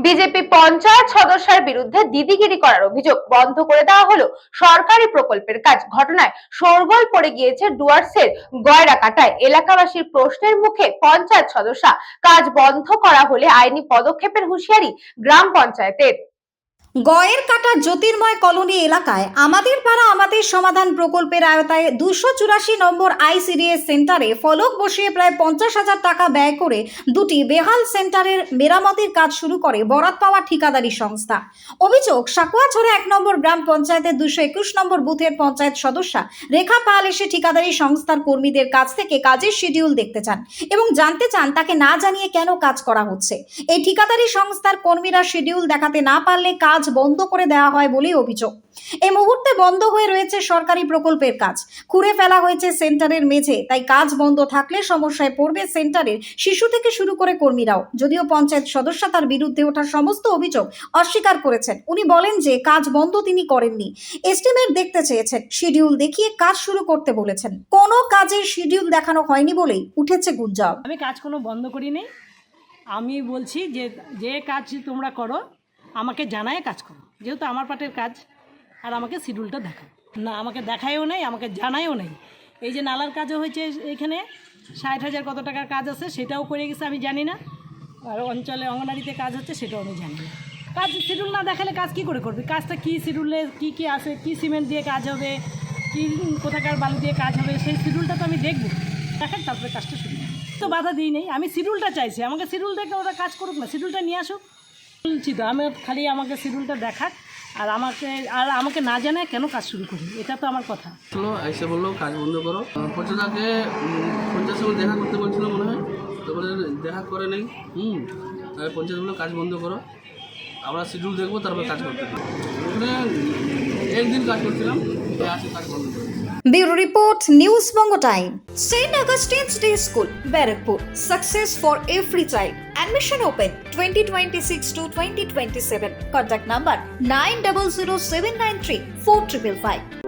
BJP panchayat সদস্যের বিরুদ্ধে দিদিগিরি করার অভিযোগ, বন্ধ করে দেওয়া হলো সরকারি প্রকল্পের কাজ। ঘটনায় শোরগোল পড়ে গিয়েছে ডুয়ার্সের গয়রাকাটায়। এলাকাবাসীর প্রশ্নের মুখে পঞ্চায়েত সদস্য, কাজ বন্ধ করা হলে আইনি পদক্ষেপের হুঁশিয়ারি গ্রাম পঞ্চায়েতের। গয়েরকাটা জ্যোতির্ময় কলোনি এলাকায় আমাদের পাড়া আমাদের সমাধান প্রকল্পের আওতায় 284 নম্বর আইসিডিএস সেন্টারে ফলক বসিয়ে প্রায় 50,000 টাকা ব্যয় করে দুটি বেহাল সেন্টারের মেরামতির কাজ শুরু করে বরাত পাওয়া ঠিকাদারি সংস্থা। অভিযোগ, সাকুয়াছড়া 1 নম্বর গ্রাম পঞ্চায়েতের 221 নম্বর বুথের পঞ্চায়েত সদস্য রেখা পাল এসে ঠিকাদারি সংস্থার কর্মীদের কাছ থেকে কাজের শিডিউল দেখতে চান এবং জানতে চান তাকে না জানিয়ে কেন কাজ করা হচ্ছে। এই ঠিকাদারি সংস্থার কর্মীরা শিডিউল দেখাতে না পারলে কাজ বন্ধ করে দেওয়া হয় বলে অভিযোগ। এই মুহূর্তে বন্ধ হয়ে রয়েছে সরকারি প্রকল্পের কাজ, খুঁড়ে ফেলা হয়েছে সেন্টারের মেঝে, তাই কাজ বন্ধ থাকলে সমস্যায় পড়বে সেন্টারের শিশু থেকে শুরু করে কর্মীরাও। যদিও পঞ্চায়েত সদস্য তার বিরুদ্ধে ওঠা সমস্ত অভিযোগ অস্বীকার করেছেন। উনি বলেন যে কাজ বন্ধ তিনি করেননি, এস্টিমেট দেখতে চেয়েছেন, শিডিউল দেখিয়ে কাজ শুরু করতে বলেছেন। কোনো কাজের শিডিউল দেখানো হয়নি বলেই উঠেছে গুঞ্জন। আমি কাজ কোনো বন্ধ করিনি। আমি বলছি যে যে কাজ তোমরা করো আমাকে জানায় কাজ করো, যেহেতু আমার পাটের কাজ। আর আমাকে শিডিউলটা দেখাও না, আমাকে দেখায়ও নেই, আমাকে জানায়ও নেই। এই যে নালার কাজও হয়েছে এখানে 60,000 কত টাকার কাজ আছে, সেটাও করে গেছে আমি জানি না। আর অঞ্চলে অঙ্গনারীতে কাজ হচ্ছে সেটাও আমি জানি না। কাজ শিডিউল না দেখালে কাজ কি করে করবে? কাজটা কী শিডিউলে কী কী আছে, কী সিমেন্ট দিয়ে কাজ হবে, কী কোথাকার বালু দিয়ে কাজ হবে, সেই শিডিউলটা তো আমি দেখবো, দেখেন তারপরে কাজটা শুরু তো বাধা দিই নেই। আমি শিডিউলটা চাইছি, আমাকে শিডিউল দেখে ওরা কাজ করুক না, শিডিউলটা নিয়ে আসুক। বলছি তো আমি খালি আমাকে শিডিউলটা দেখাক, আর আমাকে না জানায় কেন কাজ শুরু করি, এটা তো আমার কথা। এসে বললো কাজ বন্ধ করো। পঞ্চায়েতকে পঞ্চায়েত সঙ্গে দেখা করতে বলছিল মনে হয়, তারপরে দেখা করে নেই। পঞ্চায়েত বললো কাজ বন্ধ করো, আমরা শিডিউল দেখবো তারপরে কাজ করতে হবে। ওখানে একদিন কাজ করছিলাম, আছে কাজ বন্ধ করে। Bureau Report, News Bongo Time. St. Augustine's Day School, Barrackpur. Success for every child. Admission open 2026 to 2027. Contact number 900793 4555.